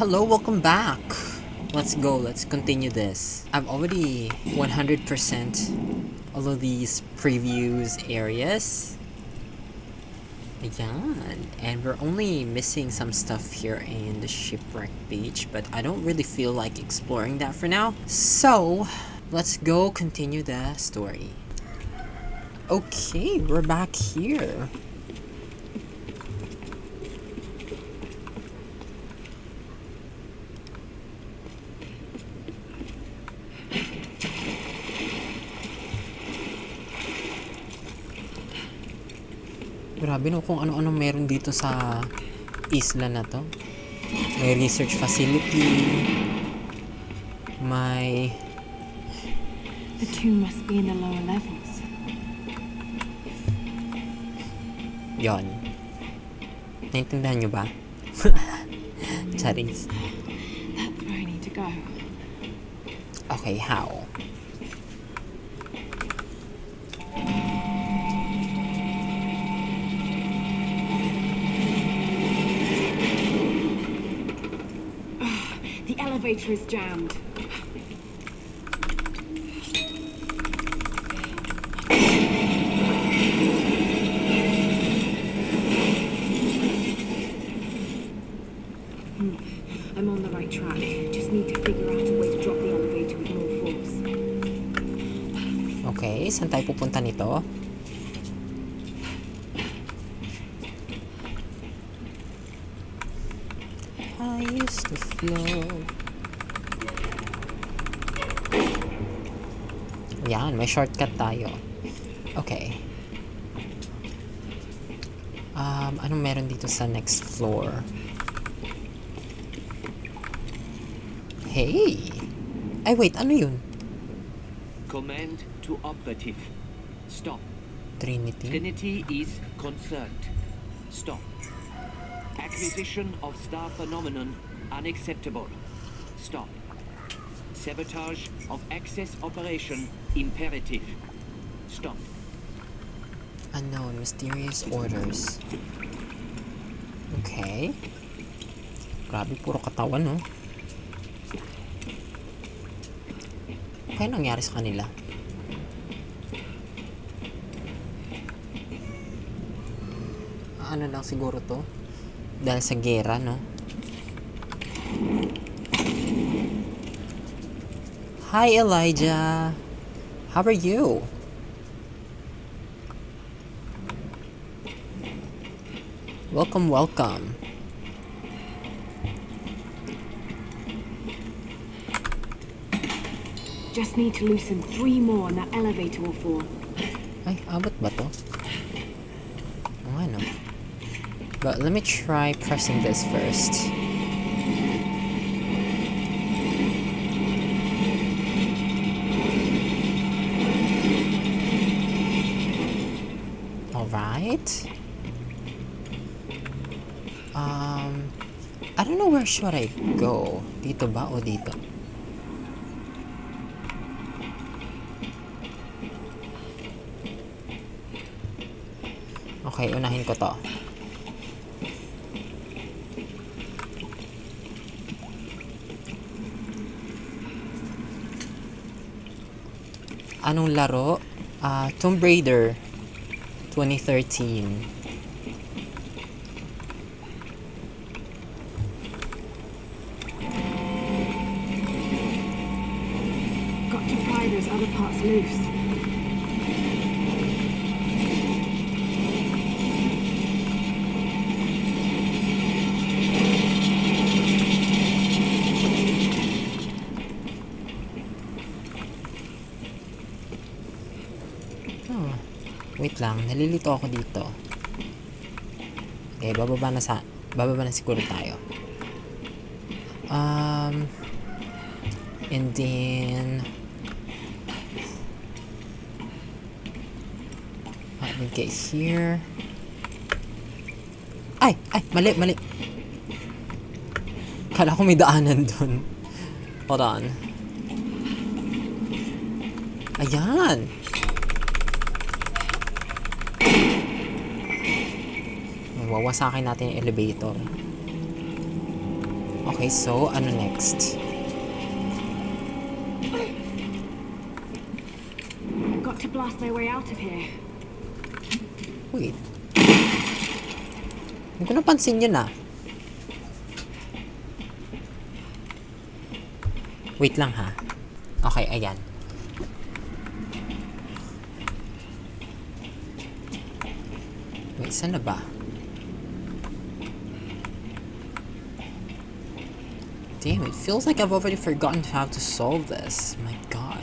Hello, welcome back. Let's go, let's continue this. I've already 100% all of these previews areas. Ayan. And we're only missing some stuff here in the shipwreck beach, but I don't really feel like exploring that for now. So, let's go continue the story. Okay, we're back here. Grabe no kung ano-ano meron dito sa isla na to. May research facility. May... The tomb must be in the lower levels. Yon. Naintindihan nyo ba? Charis. That's where I need to go. Okay, how? The elevator is jammed. I'm on the right track. Just need to figure out a way to drop the elevator with more force. Okay, saan tayo pupunta nito? I used to flow. Yan, may shortcut tayo. Okay. Anong meron dito sa next floor? Hey! Ay, wait, ano yun? Command to operative. Stop. Trinity? Trinity is concerned. Stop. Acquisition of star phenomenon unacceptable. Stop. Sabotage of access operation imperative. Stop. Unknown, mysterious orders. Okay. Grabe, puro katawan, no? Kaya nangyari sa kanila? Ano lang siguro to? Dahil sa gera, no? Hi, Elijah! How are you? Welcome, welcome. Just need to loosen 3 more and that elevator will fall. Ay, abot ba to? Oo nga, no? But let me try pressing this first. Alright. I don't know where should I go. Dito ba o dito? Okay, unahin ko to. Anong laro? Tomb Raider 2013. Got to pry those other parts loose. Wait lang, nalilito ako dito. Okay, bababa na siguro tayo. And then let me get here. Ay, mali. Kala ko may daanan dun. Hold on. Ayan. Wawasakin natin yung elevator. Okay, so ano next? Got to blast my way out of here. Wait. Hindi ko napansin yun ah. Wait lang ha. Okay, ayan. Wait, saan na ba? Damn, it feels like I've already forgotten how to solve this. My god.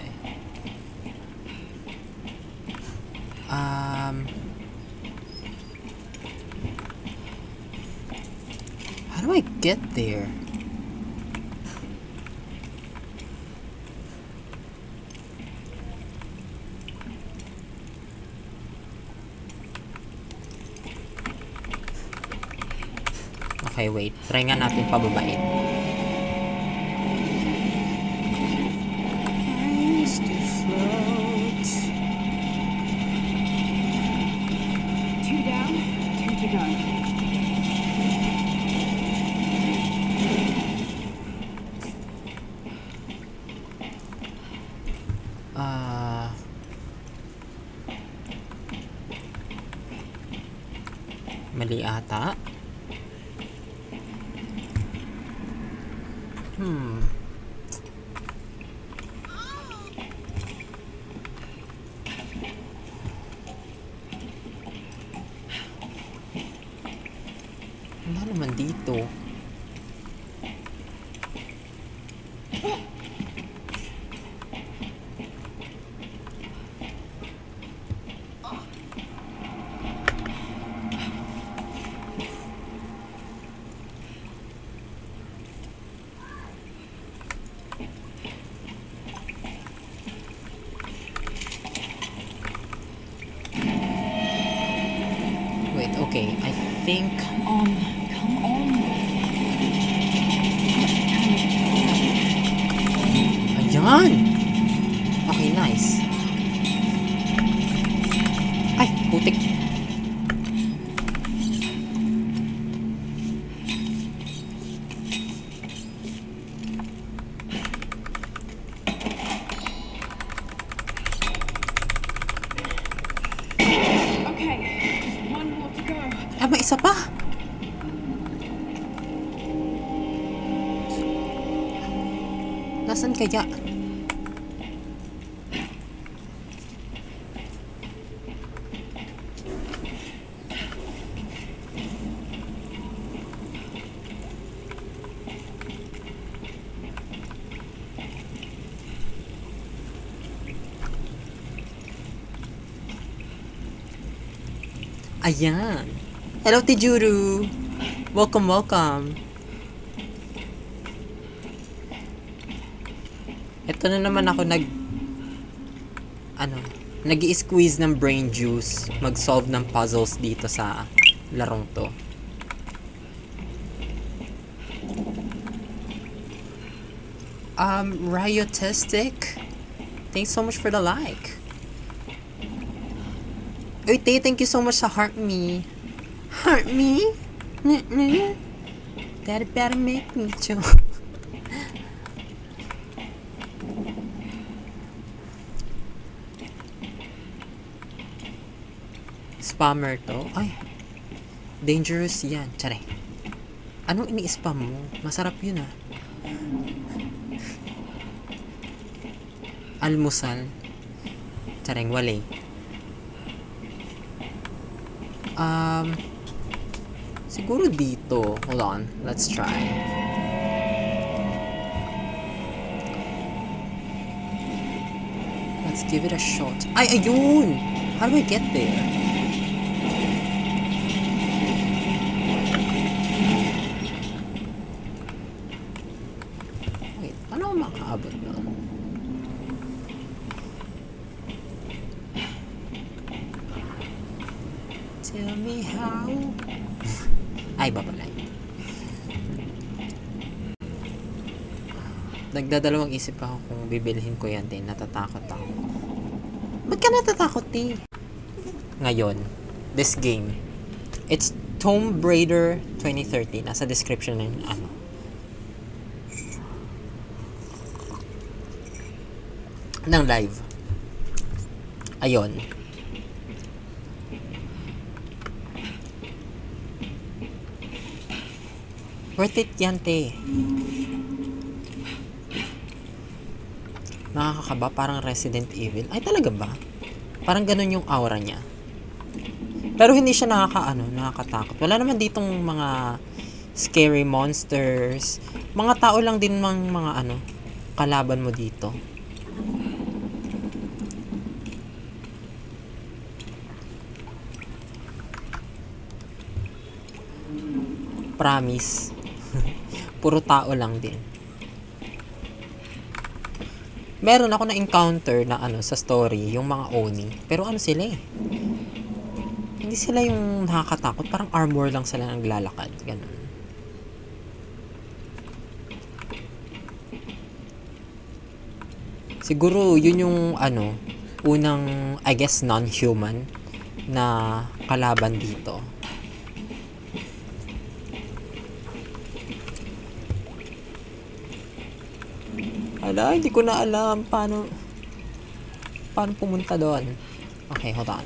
How do I get there? Okay, wait. Try nga natin pababain. I used to float. 2 down, 2 to go. Mali ata. Wala naman dito. Wait, okay. I think... Come on. Ayan! Okay, nice. Ay, putik. Okay, just one more to go. Ah, may isa pa! Nasaan kaya? Ayan! Hello, Tijuru! Welcome, welcome! Ito na naman ako nag-i-squeeze ng brain juice, mag-solve ng puzzles dito sa larong to. Ryotistic, thanks so much for the like. Uy, Tay, thank you so much sa heart me. Heart me? That better make me too. Spammer to. Ay, dangerous yan. Tsare. Anong ini-spam mo? Masarap yun ah. Almusal. Tsareng wale. Siguro dito. Hold on. Let's try. Let's give it a shot. Ay, ayun! How do I get there? Wait, paano ako makaabot doon? Tell me how. Ay, babalay. Nagdadalawang isip ako kung bibilhin ko yan din. Natatakot ako. Ba't ka natatakot, T? Ngayon, this game. It's Tomb Raider 2030. Nasa description na yun. ng live. Ayun. Worth it yan, te. Nakakakaba, parang Resident Evil. Ay, talaga ba? Parang ganun yung aura niya. Pero hindi siya nakakatakot. Wala naman ditong mga scary monsters. Mga tao lang din mga kalaban mo dito. Promise. Puro tao lang din. Meron ako na-encounter na sa story, yung mga Oni. Pero sila eh. Hindi sila yung nakakatakot. Parang armor lang sila naglalakad. Ganun. Siguro, yun yung unang, I guess, non-human na kalaban dito. Hindi ko na alam paano pumunta doon. Okay, hold on.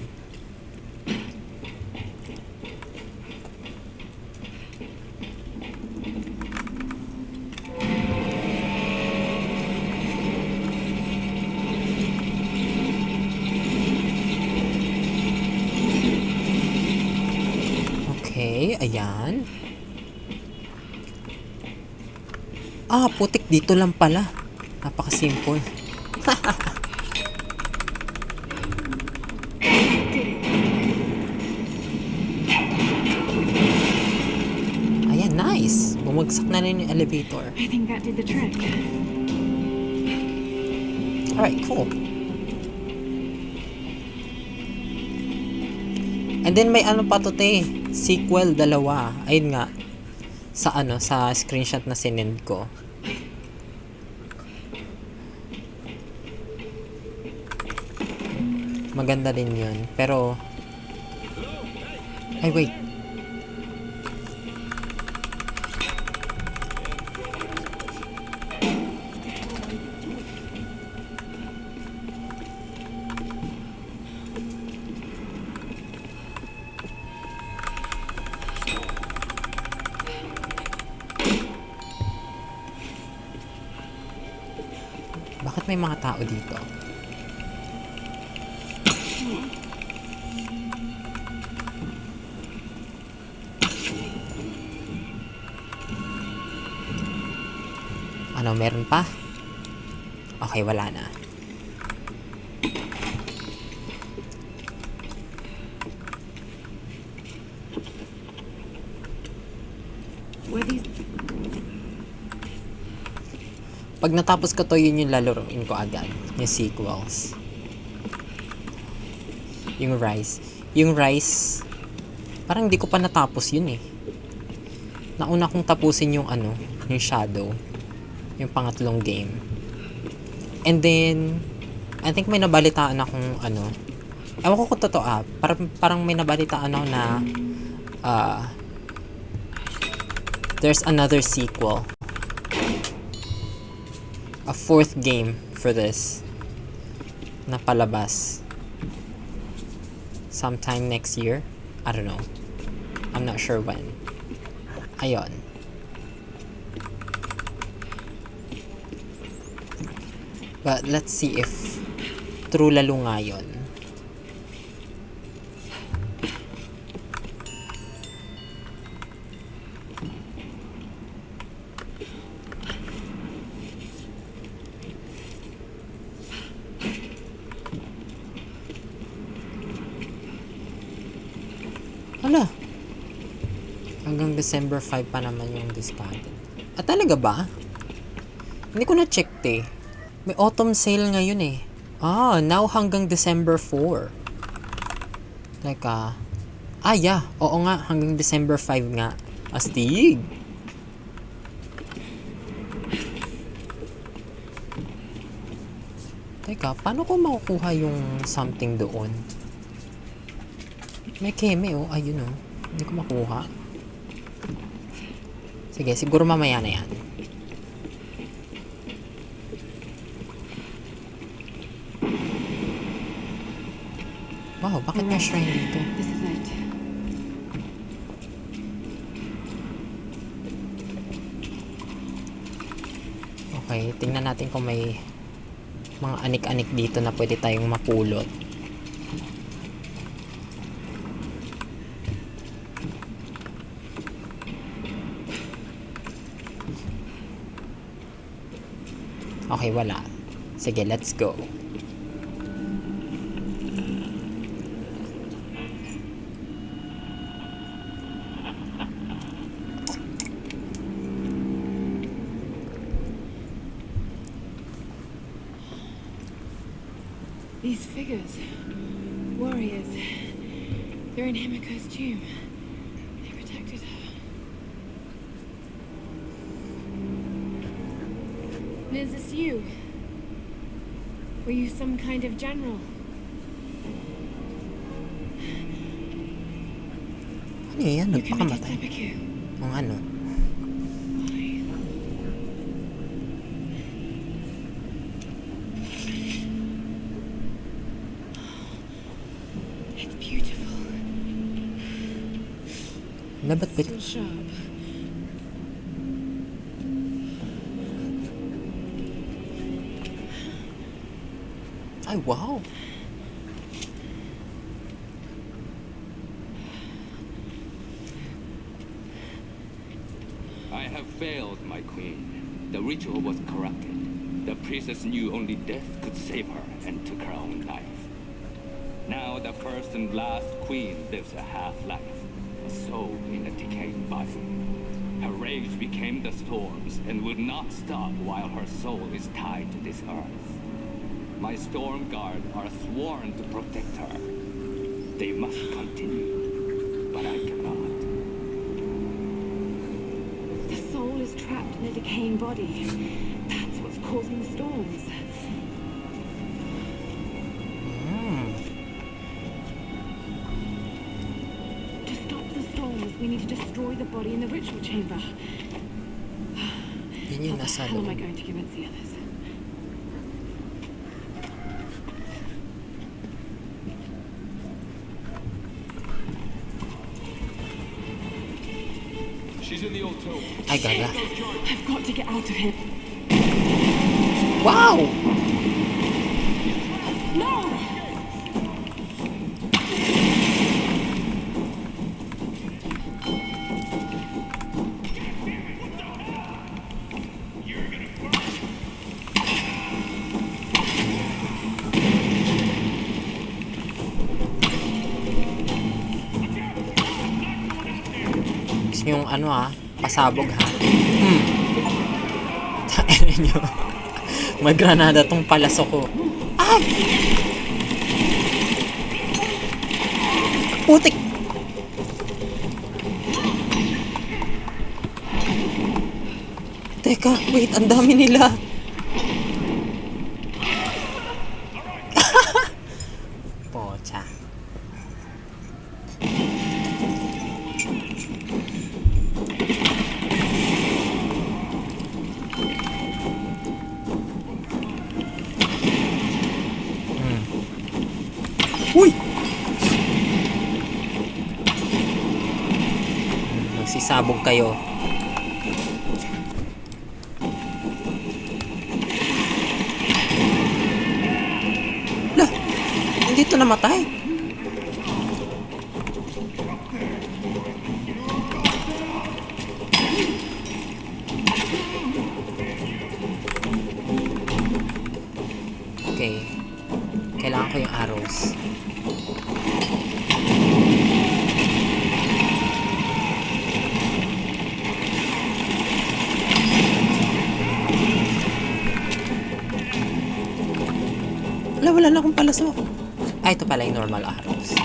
Okay, ayan. Putik dito lang pala. Napaka-simple. Ayan, nice. Bumagsak na rin yung elevator. I think that did the trick. Alright, cool. And then may pa to, te. Sequel 2. Ayun nga. Sa screenshot na sinend ko. Maganda din yun. Pero ay, wait. Bakit may mga tao dito? Meron pa? Okay, wala na. Pag natapos ko to, yun yung lalaroin ko agad. Yung sequels. Yung Rise, parang hindi ko pa natapos yun eh. Nauna kong tapusin yung yung Shadow. Yung pangatlong game. And then, I think may nabalitaan akong ewan ko kung totoo parang may nabalitaan ako na there's another sequel. A 4th game for this na palabas sometime next year. I don't know. I'm not sure when. Ayun. But let's see if true lalo nga yun. Hala. Hanggang December 5 pa naman yung discounted. Talaga ba? Hindi ko na-check eh. May autumn sale ngayon eh. Now hanggang December 4. Teka. Yeah. Oo nga, hanggang December 5 nga. Astig. Teka, paano ko makukuha yung something doon? May keme ayun Hindi ko makuha. Sige, siguro mamaya na yan. Wow, bakit may shrine dito? This is it. Okay, tingnan natin kung may mga anik-anik dito na pwede tayong mapulot. Okay, wala. Sige, let's go. These figures. Warriors. They're in Himiko's tomb. They protected her. And is this you? Were you some kind of general? Ano yan? You committed Nagpakamatay. seppuku. Ang ano? Why? It's beautiful. Labat ba? Still sharp. Ay, wow! I have failed, my queen. The ritual was corrupted. The priestess knew only death could save her and took her own life. Now the first and last queen lives a half-life, a soul in a decaying body. Her rage became the storms and would not stop while her soul is tied to this earth. My storm guard are sworn to protect her. They must continue, but I cannot. The soul is trapped in a decaying body. That's what's causing the storms. To stop the storms, we need to destroy the body in the ritual chamber. Yun yung How the nasa hell am I loob. going to convince the others? She's in the old tomb. Ay, gaga. I've got to get out of here. Wow! No! Gusto yung ano pasabog Tain nyo. Magranada tong palasok ko. Ay! Putik! Teka, wait, ang dami nila. Pocha. Uy! Magsisabog kayo. Lah! Hindi ito namatay. Okay. Kailangan ko yung arrows. Wala na akong palasok. Ay, ito pala yung normal arrows.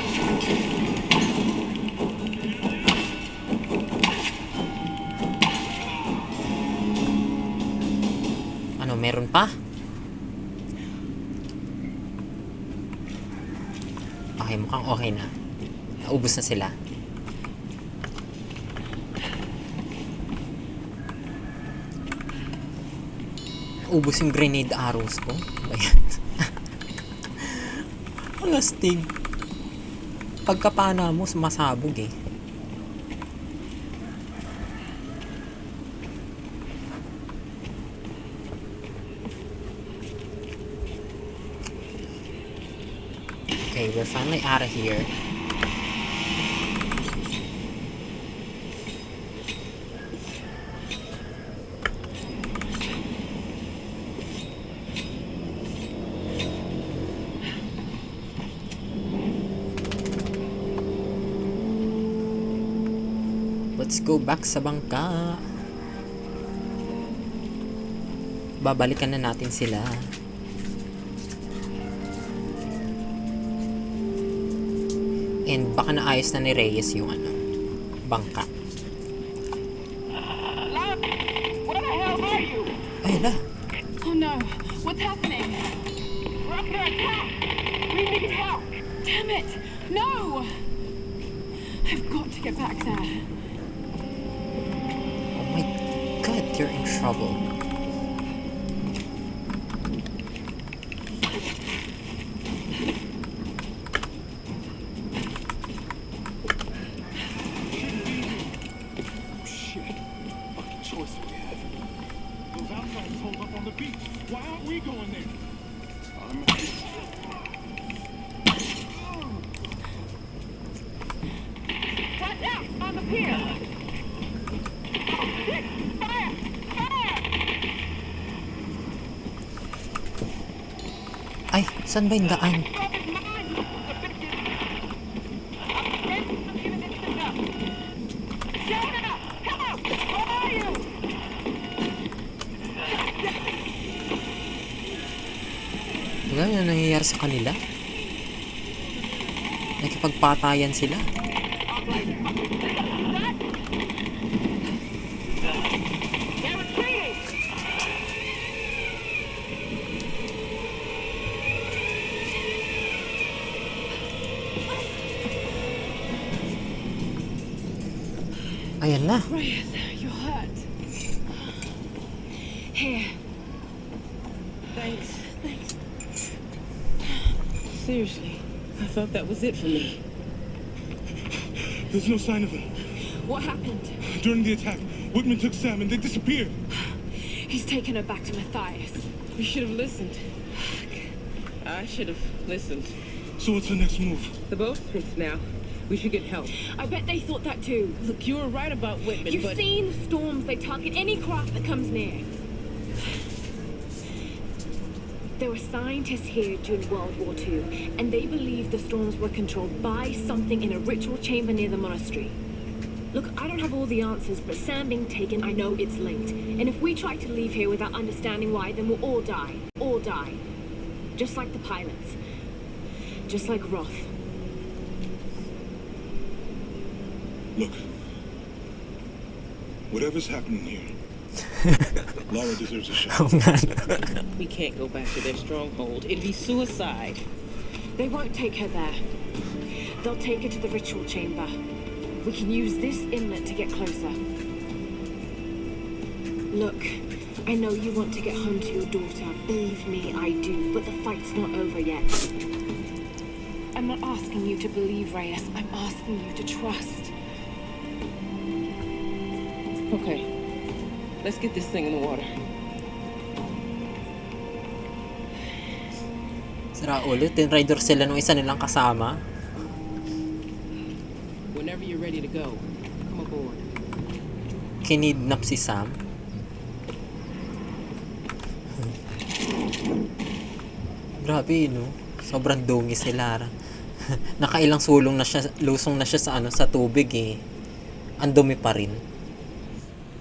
Ano, meron pa? Okay, mukhang okay na. Naubos na sila. Naubos yung grenade arrows ko. Ayan. Ang astig. pagkapana mo, sumasabog eh. Okay, we're finally out of here. Let's go back sa bangka. Babalikan na natin sila. And baka naayos na ni Reyes yung ano, bangka. Where the hell are you? Ay, la. Oh no, what's happening? We're under attack! We need help! Damn it! No! I've got to get back there. Oh my god, you're in trouble. Shit. Fucking choice we have. Those outsiders hold up on the beach. Why aren't we going there? Watch out! On the pier! Fire! Fire! Ay, saan ba yung daan? Wala na nangyayari sa kanila. Nakipagpatayan sila. Ayan na. Reyes, you're hurt. Here. Thanks. Seriously, I thought that was it for me. There's no sign of them. What happened? During the attack, Whitman took Sam and they disappeared. He's taken her back to Matthias. You should have listened. I should have listened. So what's the next move? The boat's fixed now. We should get help. I bet they thought that too. Look, you were right about Whitman, You've but seen the storms. They target any craft that comes near. There were scientists here during World War II, and they believed the storms were controlled by something in a ritual chamber near the monastery. Look, I don't have all the answers, but Sam being taken, I know it's linked. And if we try to leave here without understanding why, then we'll all die. All die. Just like the pilots. Just like Roth. Look. Whatever's happening here, Lara deserves a shot. Oo nga, no. we can't go back to their stronghold. It'd be suicide. They won't take her there. They'll take her to the ritual chamber. We can use this inlet to get closer. Look, I know you want to get home to your daughter. Believe me, I do. But the fight's not over yet. I'm not asking you to believe, Reyes. I'm asking you to trust. Okay, let's get this thing in the water. Sira ulit, tinrider sila nung isa nilang kasama. Whenever you're ready to go, come aboard. Kinidnap si Sam. Grabe, no? Sobrang dungi si Lara. Nakailang lusong na siya sa sa tubig eh. Ang dumi pa rin.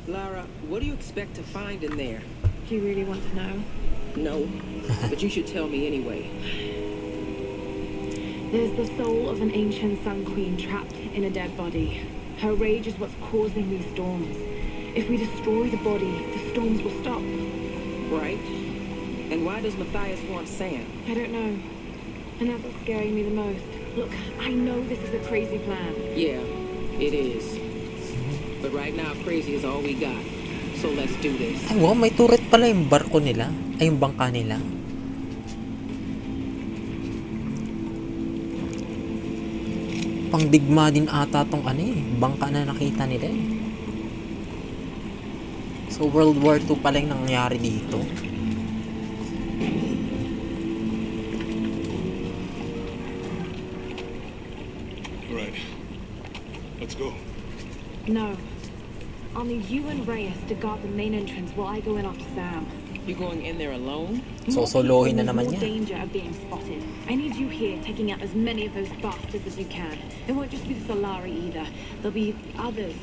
Lara, what do you expect to find in there? Do you really want to know? No, but you should tell me anyway. There's the soul of an ancient Sun Queen trapped in a dead body. Her rage is what's causing these storms. If we destroy the body, the storms will stop. Right? And why does Matthias want Sam? I don't know. And that's what's scaring me the most. Look, I know this is a crazy plan. Yeah, it is. But right now, crazy is all we got. So let's do this. Ay, wow, may turret pala yung barko nila. Ay, yung bangka nila. Pangdigma din ata tong ano eh, bangka na nakita nila eh. So World War II pala yung nangyari dito. Right. Let's go. No. I'll need you and Reyes to guard the main entrance while I go in after Sam. You going in there alone? So More solohin people na naman means more niya. danger of being spotted. I need you here taking out as many of those bastards as you can. It won't just be the Solari either. There'll be others.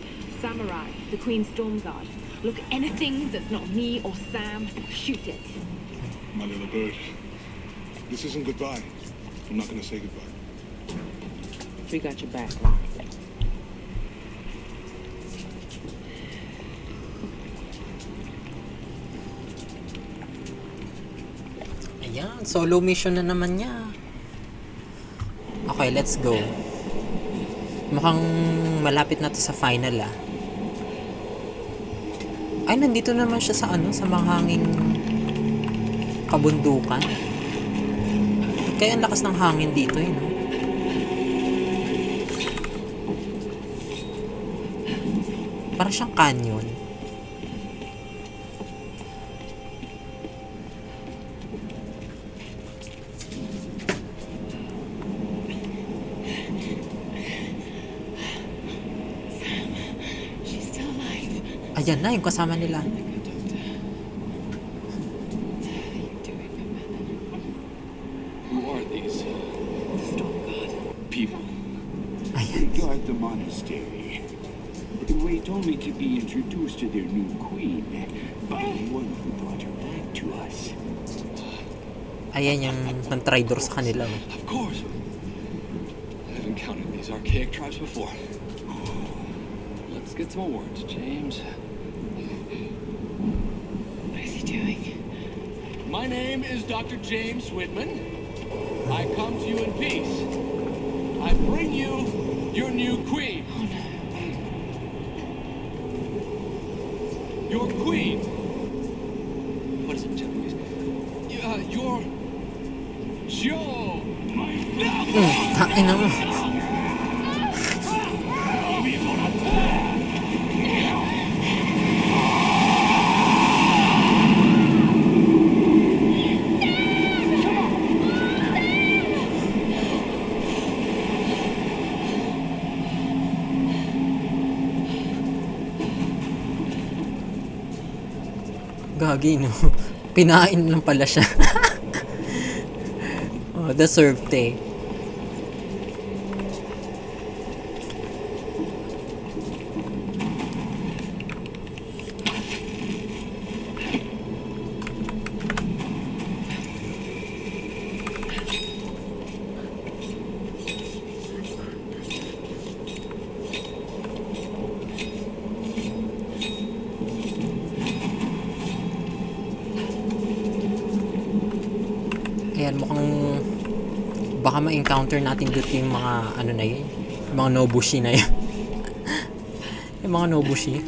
Samurai, the Queen's Storm Guard. Look, anything that's not me or Sam, shoot it. My little bird. This isn't goodbye. I'm not gonna say goodbye. We got your back. Ayan, solo mission na naman niya. Okay, let's go. Mukhang malapit na to sa final ah. Ay, nandito naman siya sa ano, sa mahanging kabundukan. Kaya ang lakas ng hangin dito eh, no? Para siyang canyon. She's still alive. Ayan na, yung kasama nila. Who are these The Storm Guard. people? Ayan. Guard the monastery. We told me to be introduced to their new queen by the one who brought her back to us. Ayan yung pang-tridor sa kanila. Oh. Of course. I've encountered these archaic tribes before. Let's get some words, James. What is he doing? My name is Dr. James Whitman. I come to you in peace. I bring you your new queen. Oh no. Your queen. What is it, Japanese? Your Joe. Tain na mo. Gagi, no? Pinain lang pala siya. Oh, deserved eh. Ayan, mukhang baka ma-encounter natin dito yung mga ano na yun, yung mga Nobushi na yun. Yung mga Nobushi.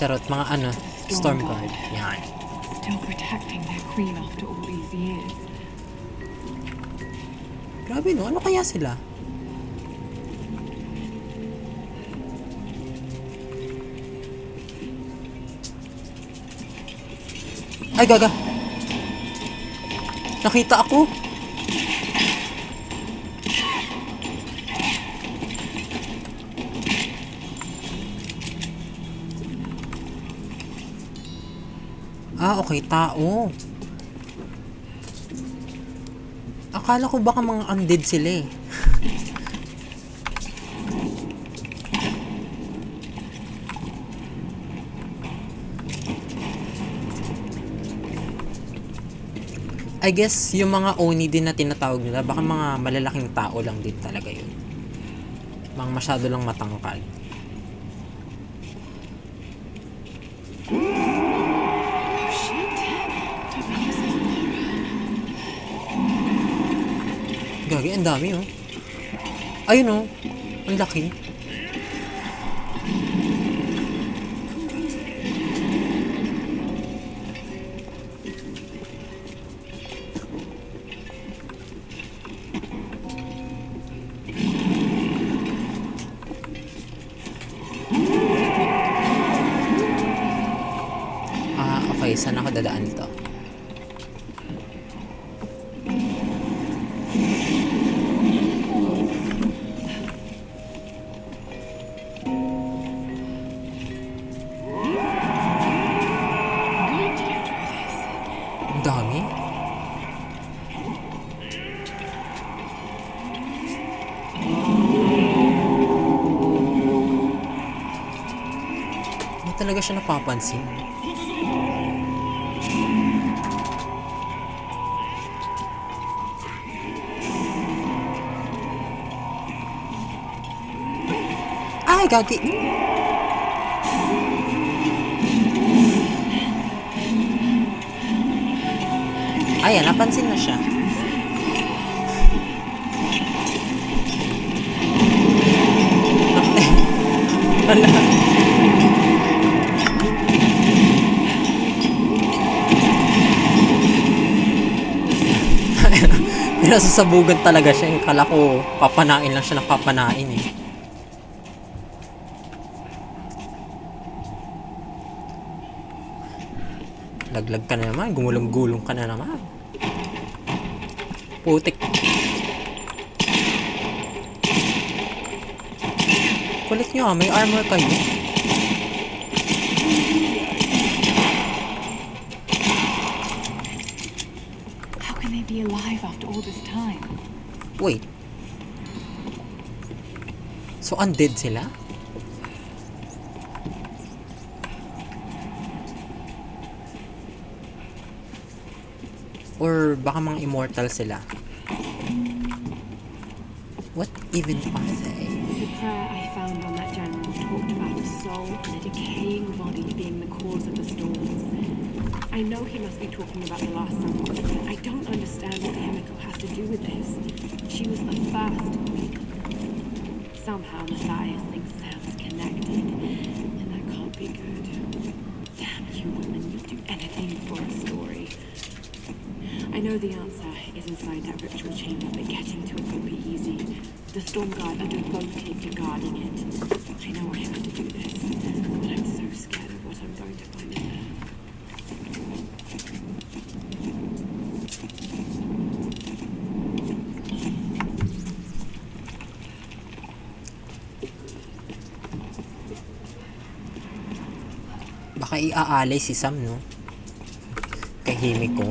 Charot, mga ano, Storm Guard. Yan. Still protecting their queen after all these years. Grabe no, ano kaya sila? Ay, gaga. Nakita ako. Ah, okay, tao. Akala ko baka mga undead sila eh. I guess yung mga Oni din na tinatawag nila, baka mga malalaking tao lang din talaga yun. Mga masyado lang matangkad. Gagi, ang dami oh. Ayun oh, ang laki. Okay, saan ako dadaan dito? Ang dami. Hindi talaga siya napapansin. Ay, gagi! Ayan, napansin na siya. Wala. Pinasasabugan talaga siya. Kala ko, papanain lang siya ng papanain eh. Laglag ka na naman. Gumulong-gulong ka na naman. Putik. Kulit nyo ah. May armor kayo. How can they be alive after all this time? Wait. So, undead sila? Or baka mga immortal sila? What even are they? The prayer I found on that general talked about a soul and a decaying body being the cause of the storms. I know he must be talking about the last sun watch, but I don't understand what Himiko has to do with this. She was the first queen. Somehow Matthias thinks Sam's connected, and that can't be good. Damn you women, you'll do anything for a story. I know the answer is inside that ritual chamber, but getting to it won't be easy. The Stormguard are devoted to guarding it. I know I have to do this, but I'm so scared of what I'm going to find in there. Baka iaalay si Sam, no? Kay Himiko.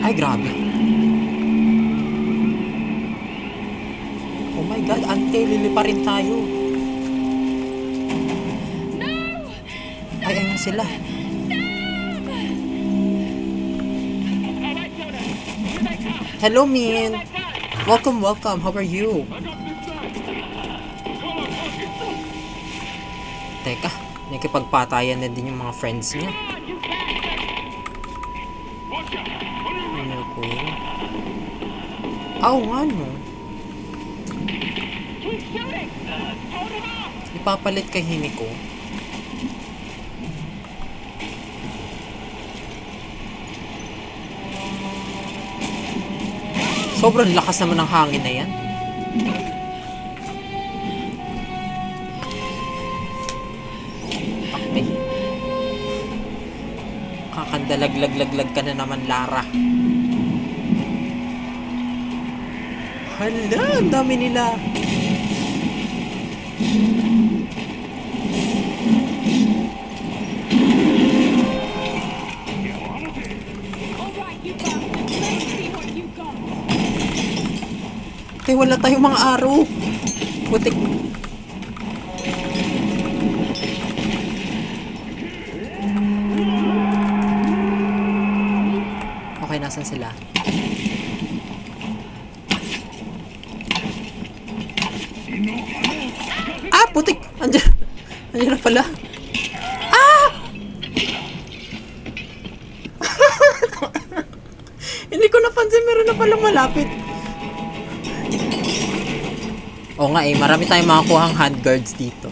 Ay, grabe. Oh my God, ante, lilipa rin tayo. Ay, ayun sila. Hello, Min. Welcome, welcome. How are you? Teka, nakipagpatayan na din yung mga friends niya. Ano queen? Oo nga no. Ipapalit kay Himiko. Sobrang lakas naman ng hangin na yan. Okay. Kakandalaglag-laglag ka na naman, Lara. Hala, ang dami nila. Wala tayong mga araw. Putik. Okay, nasan sila? Ah, putik! Andiyan. Andiyan na pala. Ah! Hindi ko napansin, meron na palang malapit. Oo nga eh, marami tayong makakuhang handguards dito.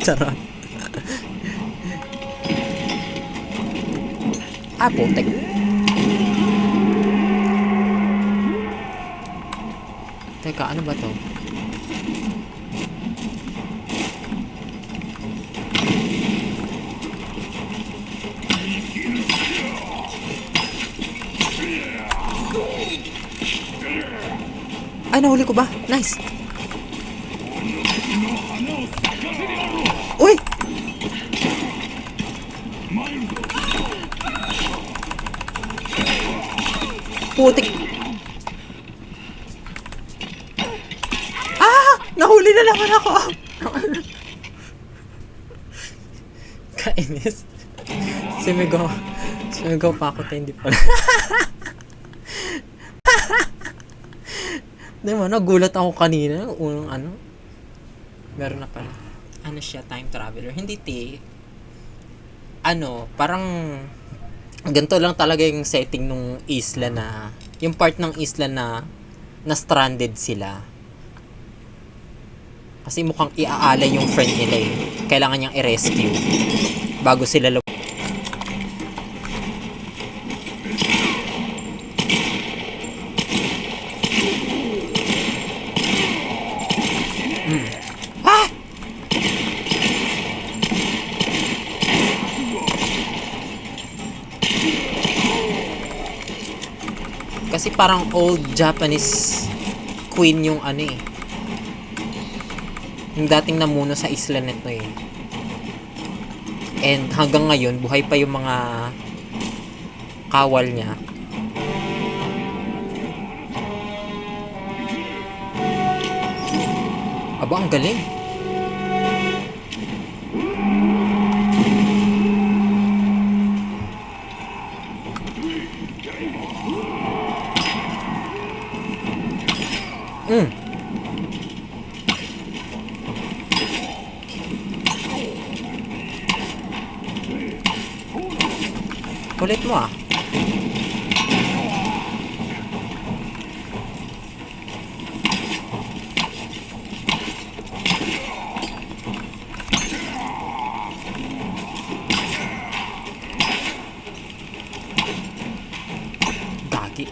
Charot. Ah, putek. Teka, ano ba to? Ay, nahuli ko ba? Nice. Uy! Putik. Ah! Nahuli na naman ako. Kainis. Sumigaw pa ako, hindi pala. Diba, nagulat ako kanina. Unang ano. Meron na pala. Ano siya, time traveler. Hindi ano, parang ganito lang talaga yung setting nung isla na, yung part ng isla na stranded sila. Kasi mukhang iaalay yung friend nila eh. Kailangan niyang i-rescue bago sila kasi parang old Japanese queen yung ano eh. Yung dating namuno sa isla nito eh. And hanggang ngayon, buhay pa yung mga kawal niya. Aba, ang galing. Kulit mo ah. Gagi.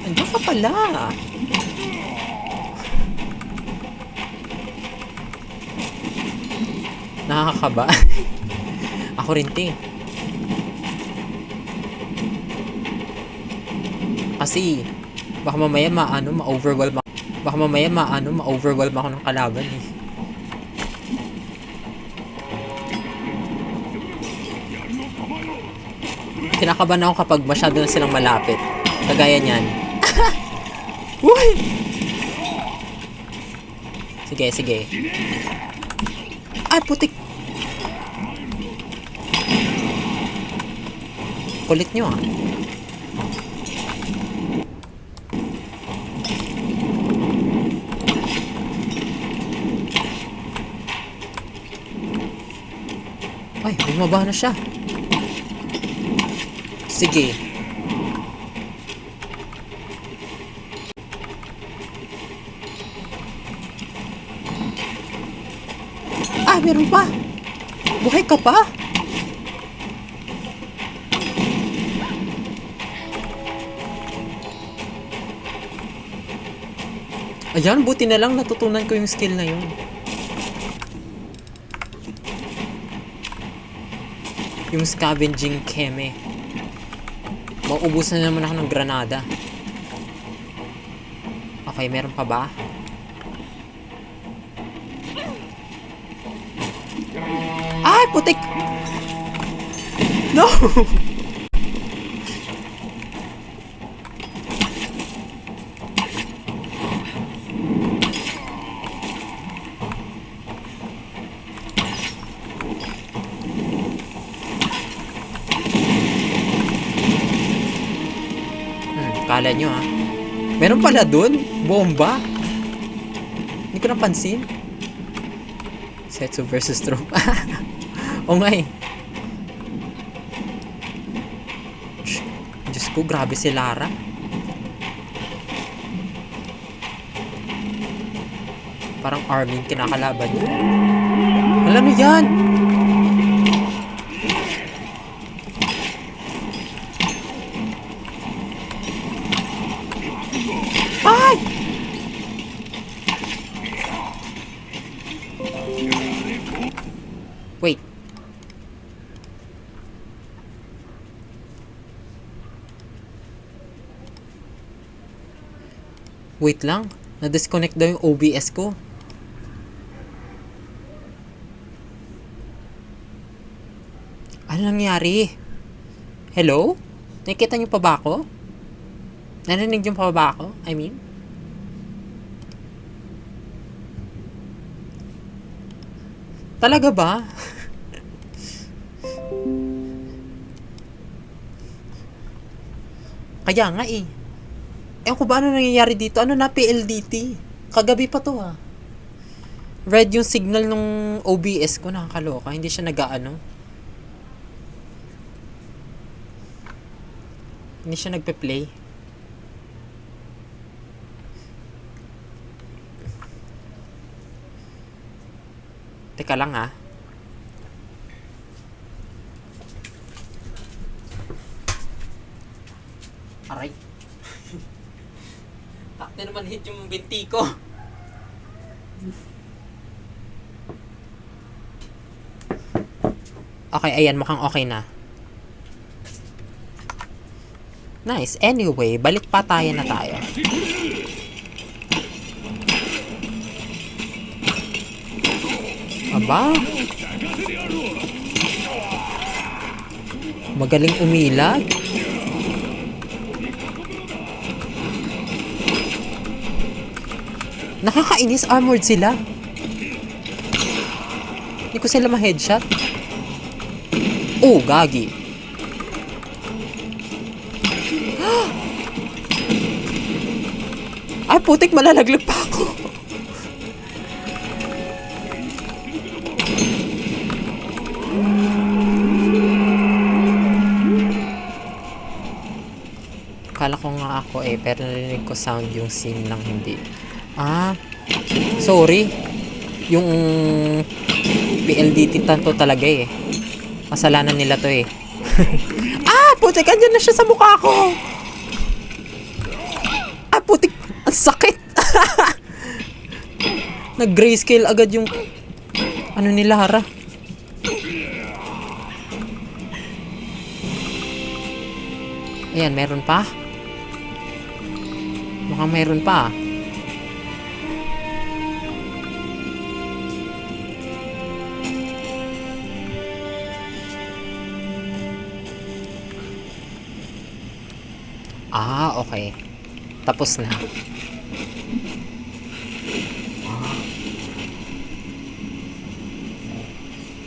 Andiyan ka pala. Nakakaba. Ako rin kasi baka mamaya ma-overwhelm ako ng kalaban eh. Kinakabahan ako kapag masyado na silang malapit. Kagaya niyan. Uy! Sige. Ay, putik! Kulit nyo ah. Ay, bumaba na siya. Sige. Ah, meron pa. Buhay ka pa. Ayan, buti na lang natutunan ko yung skill na yun. Yung scavenging keme. Mauubusan na naman ako ng granada. Okay, meron pa ba? Ay, putik! No! Kala nyo ha. Meron pala dun? Bomba? Hindi ko napansin. Setsu versus Troop. O nga eh. Diyos ko, grabe si Lara. Parang Armin kinakalaban niya. Alam mo yan! Ay! Wait. Wait lang. Na-disconnect daw yung OBS ko. Ano nangyari? Hello? Nakikita niyo pa ba ako? Narinig niyo pa ba ako? I mean? Talaga ba? Kaya nga eh. Ewan ko ba ano nangyayari dito? Ano na PLDT? Kagabi pa to ha. Red yung signal nung OBS ko. Nakakaloka. Hindi siya nag-ano. Hindi siya nagpe-play. Teka lang ha. Aray. Takte naman hit yung binti ko. Okay, ayan. Mukhang okay na. Nice. Anyway, balik patayan na tayo. Aba. Magaling umilag. Nakakainis, armored sila. Hindi ko sila ma-headshot. Oh, gagi. Ay, putik, malalaglag pa ako. Kala ko nga ako eh, pero narinig ko sound yung scene lang hindi. Ah, sorry. Yung PLDT tanto talaga eh. Kasalanan nila to eh. Ah, putik, andyan na siya sa mukha ko. Ah, putik, ang sakit. Nag-grayscale agad yung ano nila, Hara. Ayan, meron pa. Mukhang meron pa. Ah, okay. Tapos na.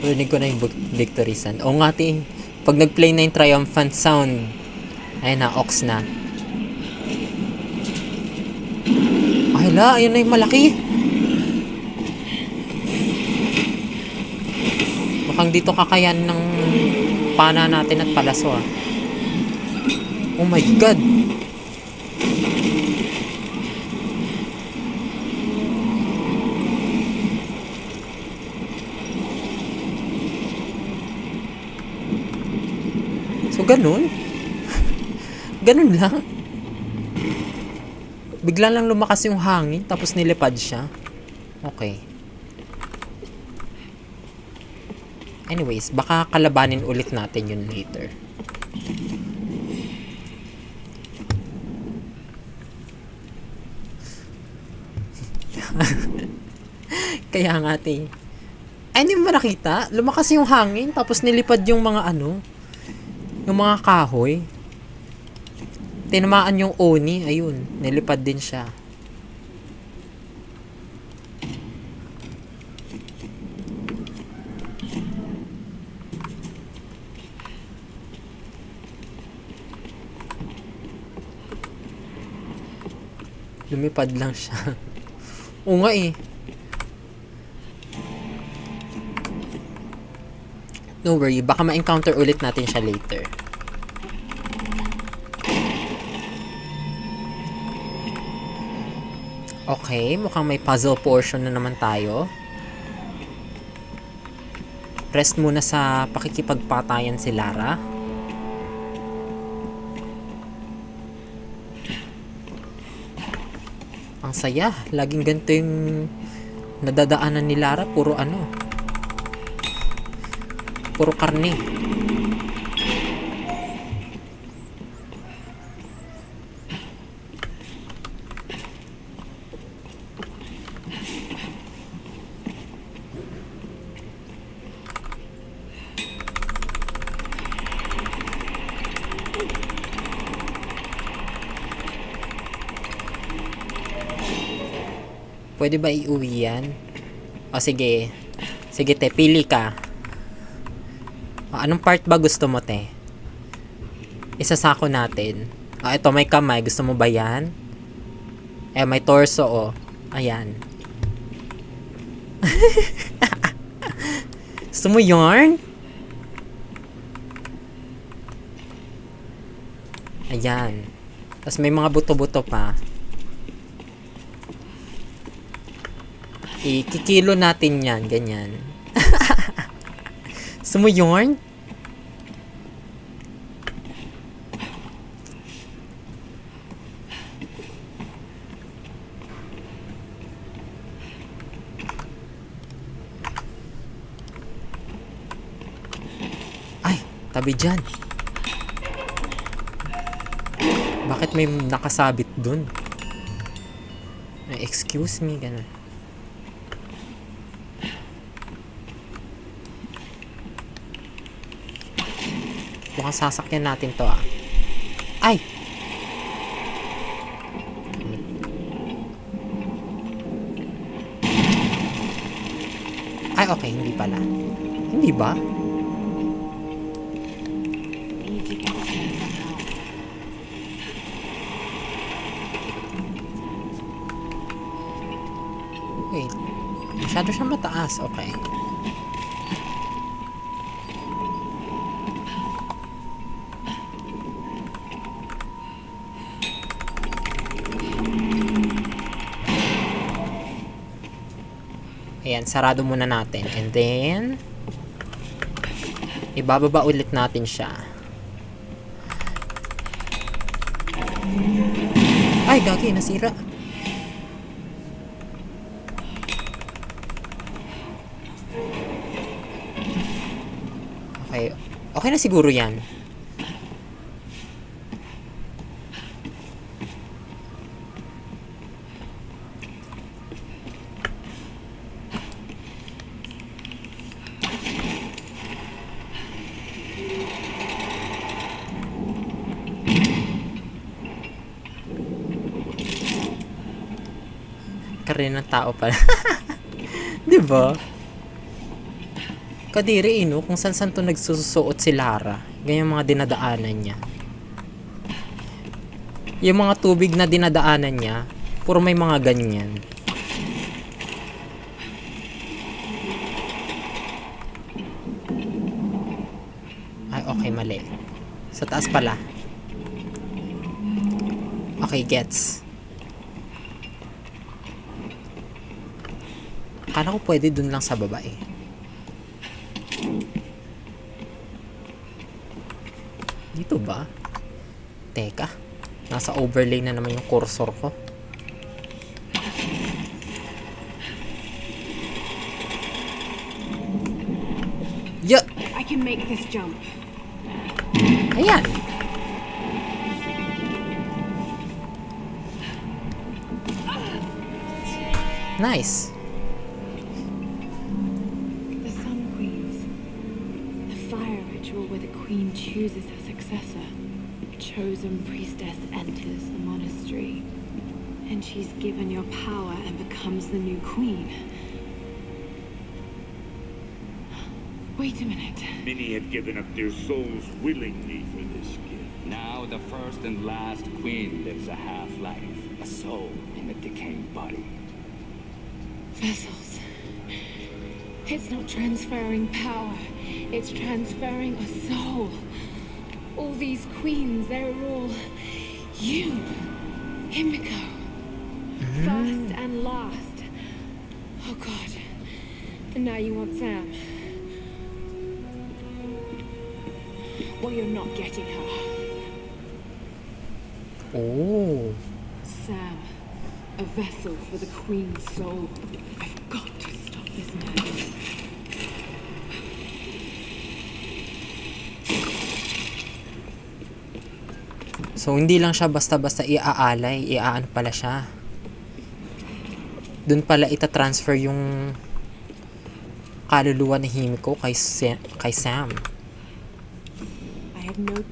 Rinig ko na yung victory sound. O nga, pag nag-play na yung triumphant sound, ayun na, ox na. Ay la, ayun na yung malaki. Mukhang dito kakayan ng pana natin at palaso ah. Oh my god. So ganun? Ganun lang? Bigla lang lumakas yung hangin tapos nilipad siya. Okay. Anyways, baka kalabanin ulit natin yun later. Kaya nga ate. Ay, hindi mo nakita? Lumakas yung hangin tapos nilipad yung mga ano, yung mga kahoy. Tinamaan yung oni, ayun, nilipad din siya. Lumipad lang siya. Oo nga eh. No worry, baka ma-encounter ulit natin siya later. Okay, mukhang may puzzle portion na naman tayo. Rest muna sa pakikipagpatayan si Lara. Ang saya, laging ganito yung nadadaanan ni Lara, puro ano, puro karne. Pwede ba iuwi yan? O sige. Sige te, pili ka. O, anong part ba gusto mo te? Isasako natin. O, ito may kamay. Gusto mo ba yan? May torso o. Ayan. Gusto mo yarn? Ayan. Tapos may mga buto-buto pa. Ikikilo natin yan. Ganyan. Gusto mo yarn? Ay, tabi dyan. Bakit may nakasabit dun? Excuse me, gano'n. Mukhang sasakyan natin to ah. Ay! Ay, okay. Hindi pala. Hindi ba? We need to get there somehow. Wait. Masyado siyang mataas. Okay. Ayan, sarado muna natin. And then, ibababa ulit natin siya. Ay, gagi, nasira. Okay. Okay na siguro yan. Karin ng tao pala. Di ba? Kadiri no, kung saan to nagsusuot si Lara. Ganyan mga dinadaanan niya. Yung mga tubig na dinadaanan niya, puro may mga ganyan. Ay, okay, mali. Sa taas pala. Okay, gets. Akala ko pwede dun lang sa baba eh. Dito ba? Teka. Nasa overlay na naman yung cursor ko. Yeah! I can make this jump. Ayan! Nice! The Sun Queens. The fire ritual where the queen chooses her successor. A chosen priestess enters the monastery. And she's given your power and becomes the new queen. Wait a minute. Many have given up their souls willingly for this gift. Now the first and last queen lives a half-life, a soul in a decaying body. Vessels. It's not transferring power. It's transferring a soul. All these queens, they're all you. Himiko. First and last. Oh God. And now you want Sam. Well, you're not getting her. Oh. Sam. A vessel for the queen's soul. I've got to stop this madness. So, hindi lang siya basta-basta iaalay. Iaano pala siya. Doon pala itatransfer yung kaluluwa ni Himiko kay Sam. I have no...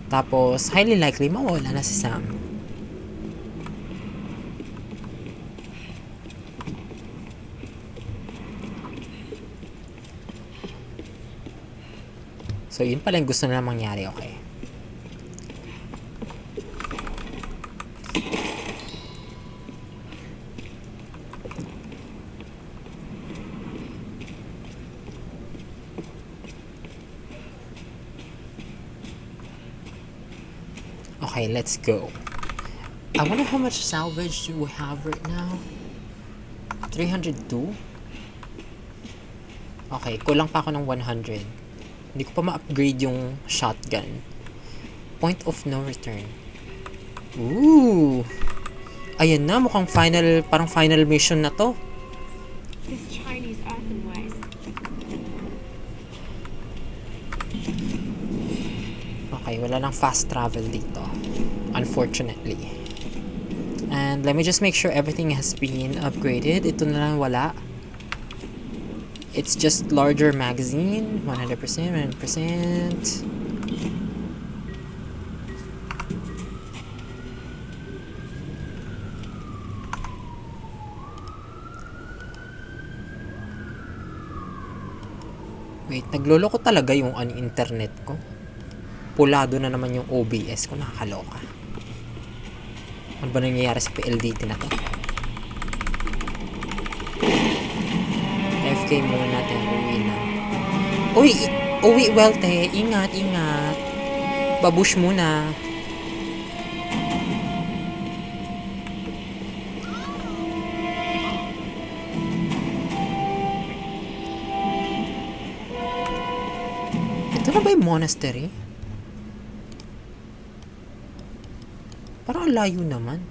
Tapos, highly likely, mawala na si Sam. So, yun pala yung gusto nila mangyari. Okay. Okay, let's go. I wonder how much salvage do we have right now? 302? Okay, kulang pa ako ng 100. Hindi ko pa ma-upgrade yung shotgun. Point of no return. Ooh! Ayan na, mukhang parang final mission na to. This Chinese earthenware is Okay, wala nang fast travel dito. Unfortunately. And let me just make sure everything has been upgraded. Ito na lang wala. It's just larger magazine. 100%, 100%. Wait, nagloloko talaga yung internet ko. Pulado na naman yung OBS ko. Nakakaloka. Ano ba nangyayari sa PLDT na to? FK muna natin. Uwi na. Uy! Uwi, Welte. Ingat, ingat. Babush muna. Ito na ba yung monastery? Parang ang layo naman.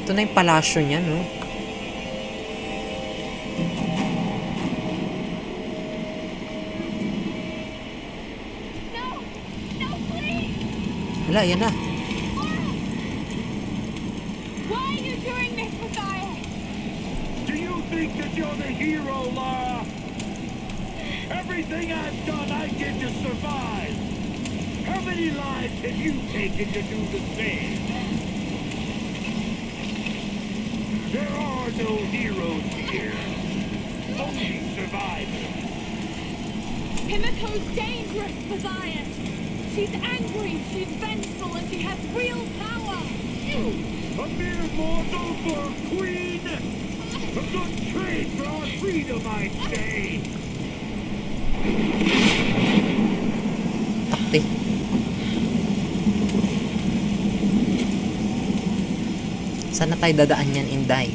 Ito na yung palasyo niya, no? Wala, yan na. Why are you doing this, Matthias? Do you think that you're the hero, Lara? Everything I've done, I did to survive. How many lives have you taken to do the same? There are no heroes here. Only survivors. Himiko's dangerous, Matthias. She's angry, she's vengeful, and she has real power. A mere mortal for a queen? A good trade for our freedom, I'd say. Takti. Saan na tayo dadaan yan, Inday?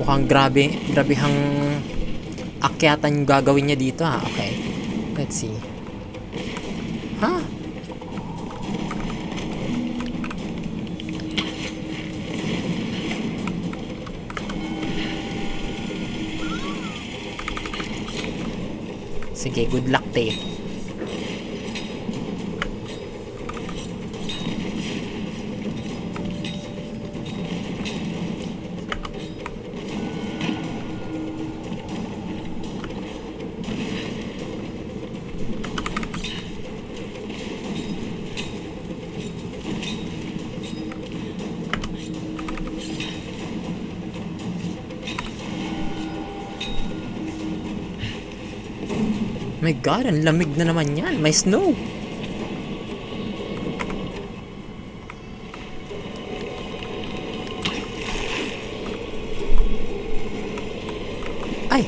Mukhang grabehang akyatan yung gagawin niya dito, ha. Okay. Let's see. Ha? Sige, good luck, te. My God, ang lamig na naman yan. May snow. Ay,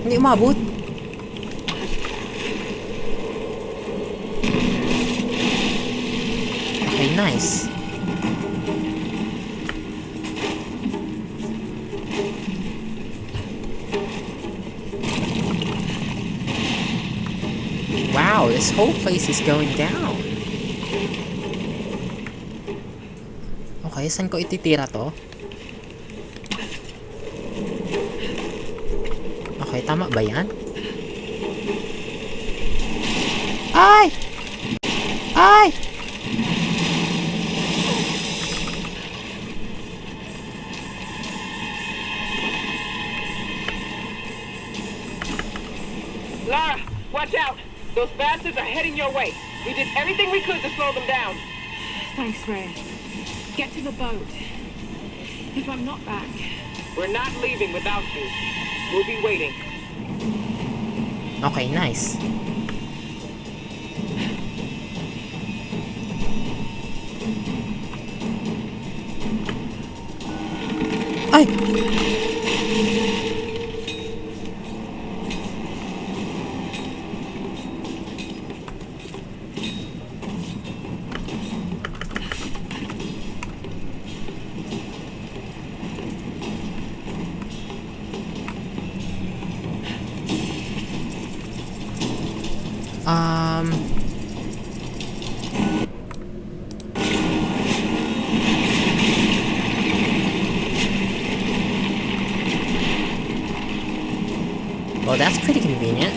hindi umabot. Okay, nice. Wow, this whole place is going down. Okay, saan ko ititira to? Okay, tama ba yan? Ay! Ay! Lara, watch out. Those bastards are heading your way. We did everything we could to slow them down. Thanks, Reyes. Get to the boat. If I'm not back, We're not leaving without you. We'll be waiting. Okay, nice. Ay! Well, that's pretty convenient.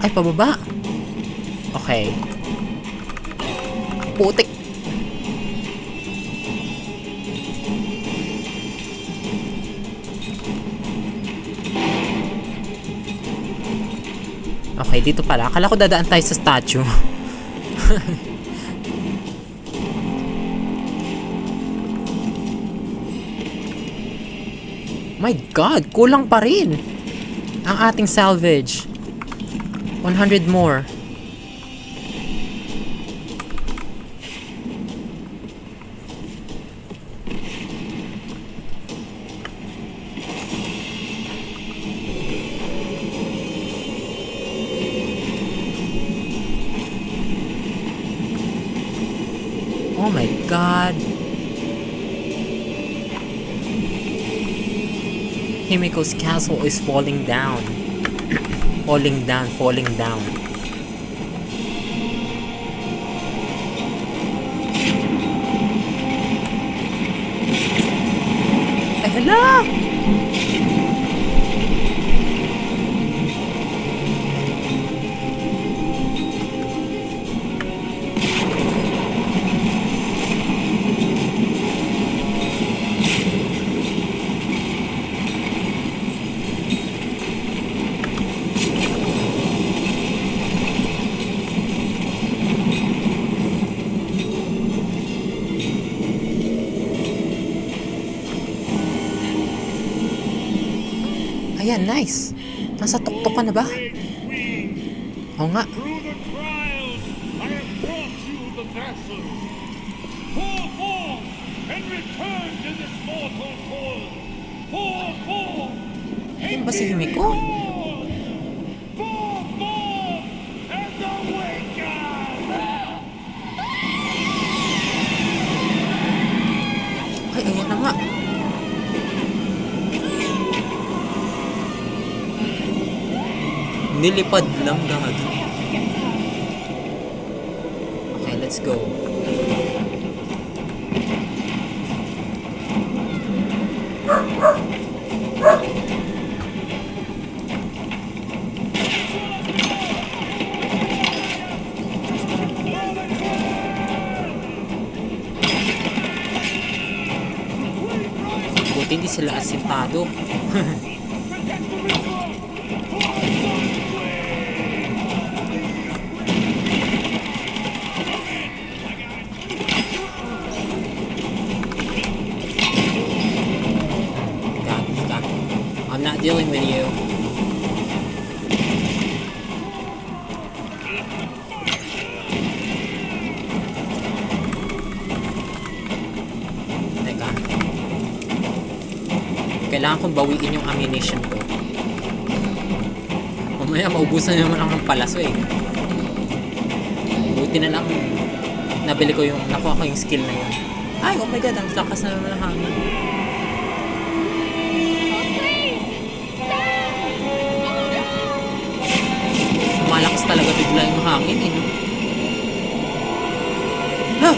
Ay, pababa. Okay. Putik. Okay, dito pala. Akala ko dadaan tayo sa statue. My God, kulang pa rin ang ating salvage. 100 more. Oh my God. Himiko's castle is falling down. Falling down, falling down. Ay, hala! Ayan, nice. Nasa tuktok ka na ba? Oo nga. Through the trials, I have brought you the vessel. Pour forth and return to this mortal coil. Pour forth. Ayun ba si Himiko? Pour forth and awaken. Ay, ayan na nga. Nilipad lang gagawin. Okay, let's go. Buti hindi sila asintado. I'm not dealing with you. Teka. Kailangan kong bawiin yung ammunition ko. Mamaya maubusan naman ako ng palaso eh. Buti na lang nabili ko yung, nakuha ko yung skill na yun. Ay, oh my God, ang lakas na naman ng hangin. Oh, please! Sam! pala yung hangin eh. No!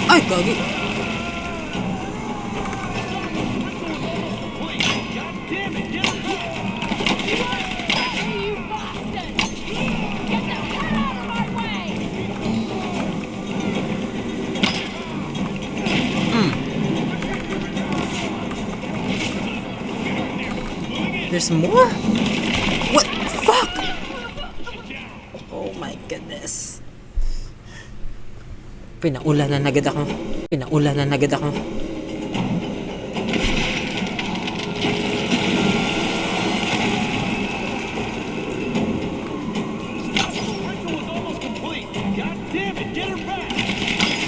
Ay, gagi! Hey, you bastard! Get the hell out of my way! There's more? What? Fuck! Oh my goodness. Pinaulanan agad ako. Pinaulanan agad ako.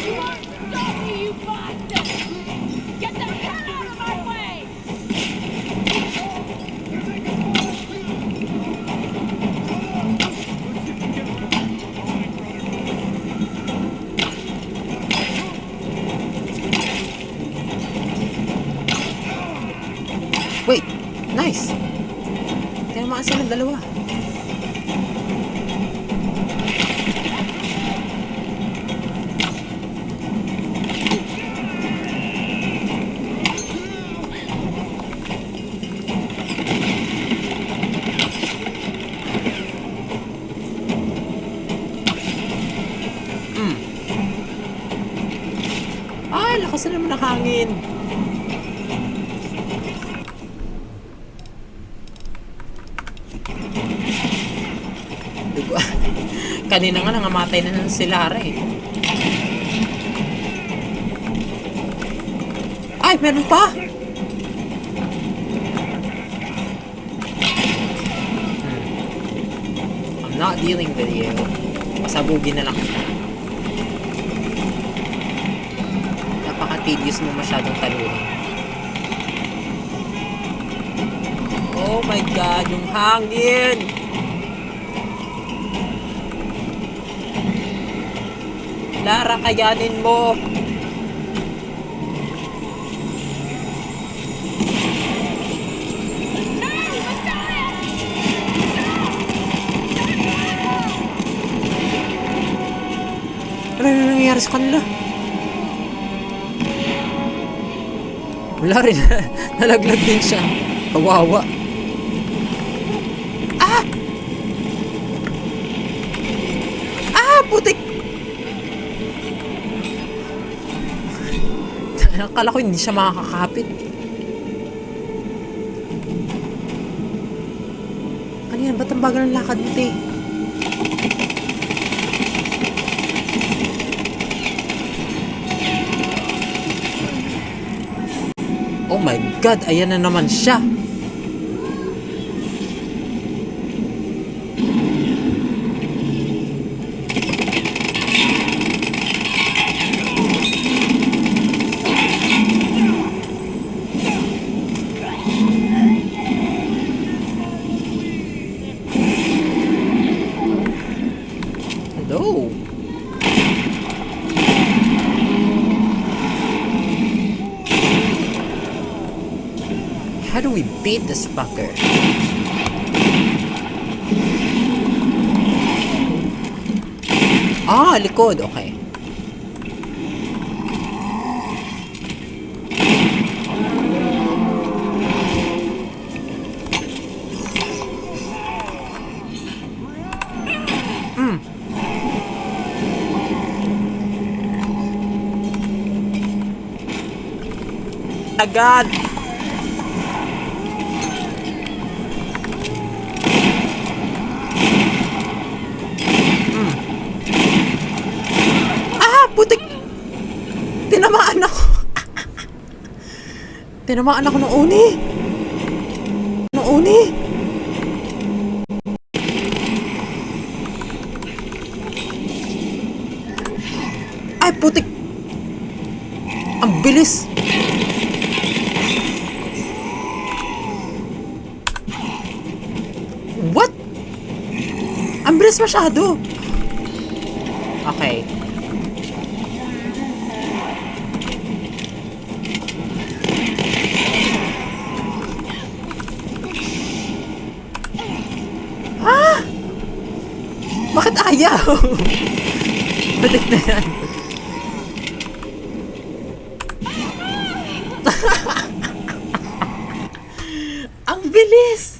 You won't stop me, you bastard! Get the hell out of my way! Wait! Nice! Tinamaan silang dalawa. Ay, lakas na naman ng hangin. Dugo. Kanina nga nangamatay na si Lara eh. Ay, meron pa! I'm not dealing with you. Pasabugin na lang kita. Napaka-tedious mo masyadong talunin. Oh my god, yung hangin! Lara, kayanin mo! Ano na nangyayari sa kanila? Wala rin. Nalaglag din siya. Kawawa. Ah! Ah! Putik! Akala ko hindi siya makakakapit. Ano yan? Ba't ang bagal ng lakad mo, te? Oh my god, ayan na naman siya. Hello. How do we beat this fucker? Ah, likod. Okay. Agad. Putik! Tinamaan ako! Tinamaan ako ng uni! Ng uni! Ay, putik! Ang bilis! What? Ang bilis masyado! Okay. Ah! Bakit ayaw? Balik na yan. Ang bilis!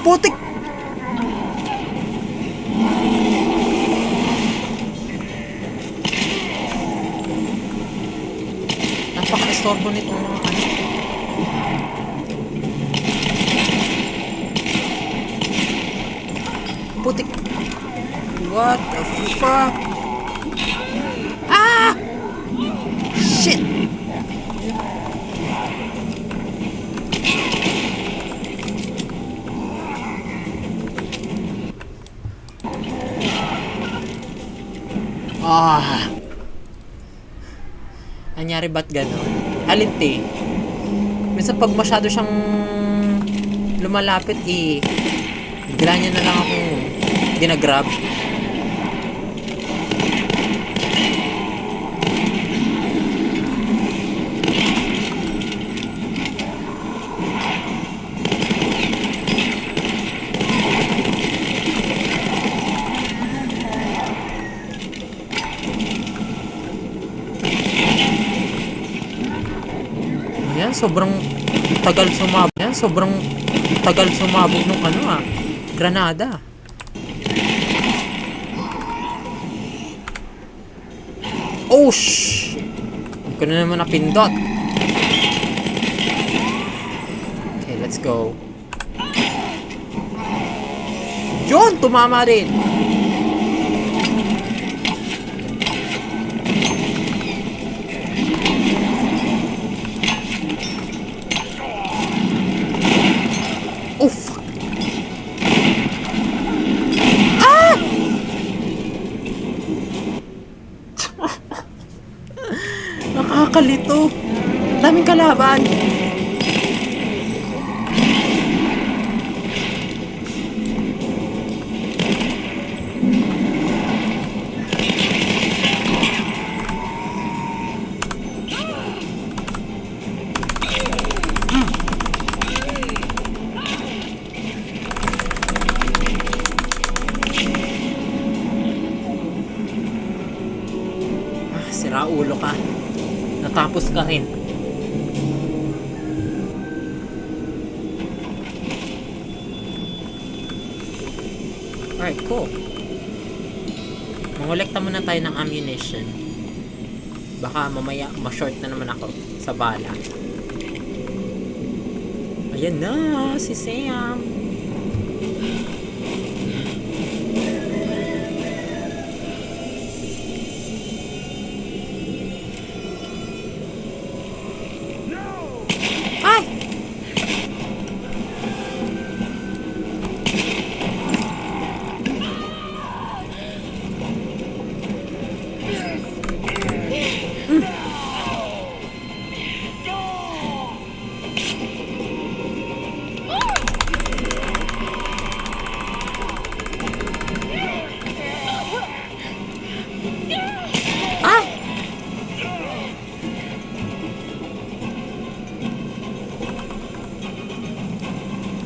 Putik! Napaka-estorbo nitong mga ano. Putik! What the fuck? Ah! Shit! Ah! Anyari ba't gano'n? Alinti. Minsan pag masyado siyang lumalapit bigla niya na lang akong ginagrab. Ayan, sobrang tagal sumabog. Ayan, sobrang tagal sumabog nung granada. Oh, shh! Hindi ko na naman napindot. Okay, let's go. Yun! Tumama rin! Oh, fuck! Ah! Nakakalito. Daming kalaban. Sira ulo ka. Natapos ka rin. Alright, cool. Mangolekta muna tayo ng ammunition. Baka mamaya ma-short na naman ako sa bala. Ayan na, si Sam.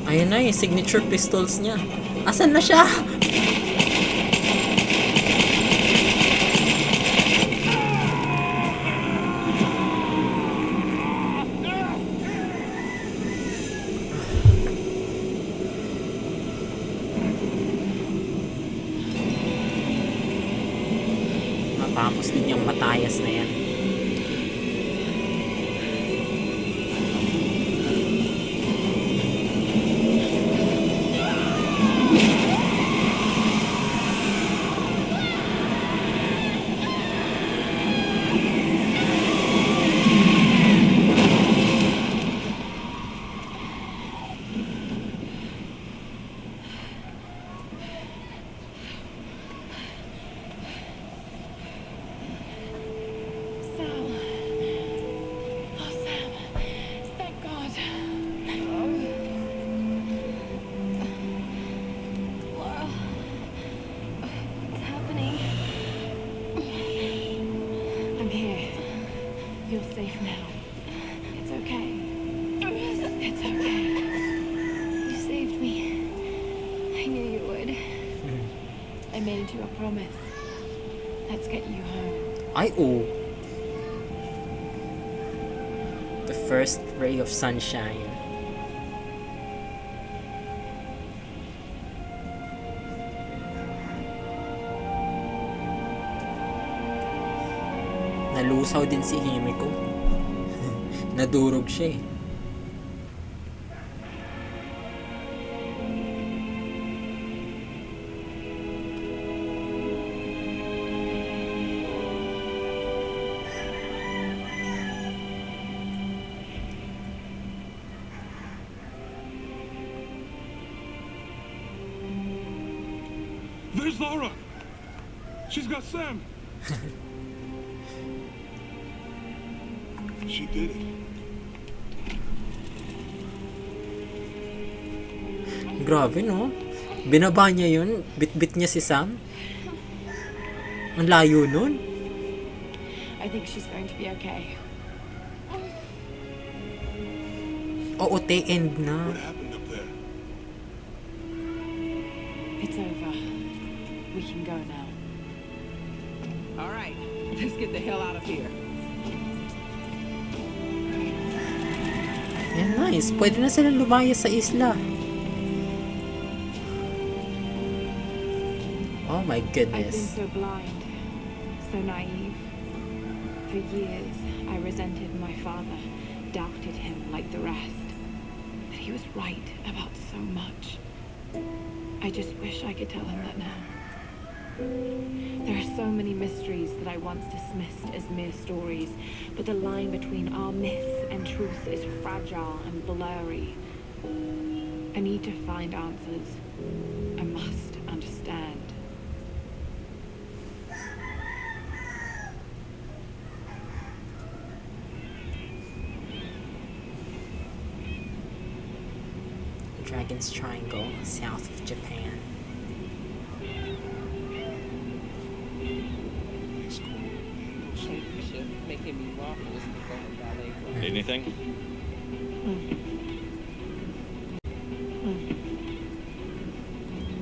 Ayan na yung signature pistols niya. Asan na siya? Matapos din yung matayas na yan. safe now. It's okay. It's okay. You saved me. I knew you would. I made you a promise. Let's get you home. Ay, oh. The first ray of sunshine. Nalusaw din si Himiko. Nadurog siya eh. There's Laura! She's got Sam! She did it. Grabe no? Binaba niya yun? Bit-bit niya si Sam? Ang layo nun? I think she's going to be okay. Oo, te, end na. What happened up there? It's over. We can go now. All right, let's get the hell out of here. Yan, nice. Pwede na silang lumaya sa isla. Oh my I've been goodness. so blind, so naive. For years, I resented my father, doubted him like the rest. But he was right about so much. I just wish I could tell him that now. There are so many mysteries that I once dismissed as mere stories, but the line between our myths and truth is fragile and blurry. I need to find answers. I must understand. Dragon's Triangle, south of Japan. Chef making me waffles before the ballet class. Anything?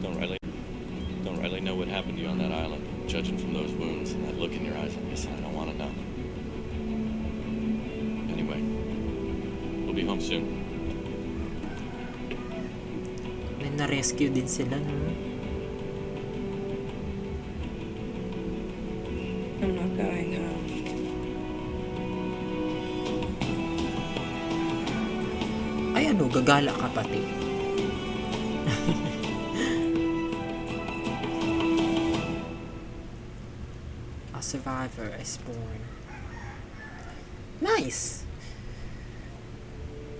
Don't really know what happened to you on that island. Judging from those wounds and that look in your eyes, I guess I don't want to know. Anyway, we'll be home soon. May na-rescue din sila, no? I'm not going home. Ay ano, gagala ka pati. A survivor is born. Nice!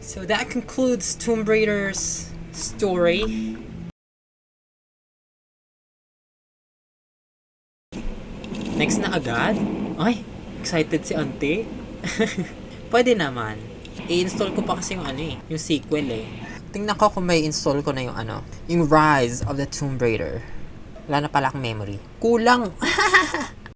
So that concludes Tomb Raider's story. Next na agad? Ay, excited si auntie. Pwede naman. I-install ko pa kasi yung ano eh, yung sequel eh. Tingnan ko kung may install ko na yung ano, yung Rise of the Tomb Raider. Wala na pala akong memory. Kulang!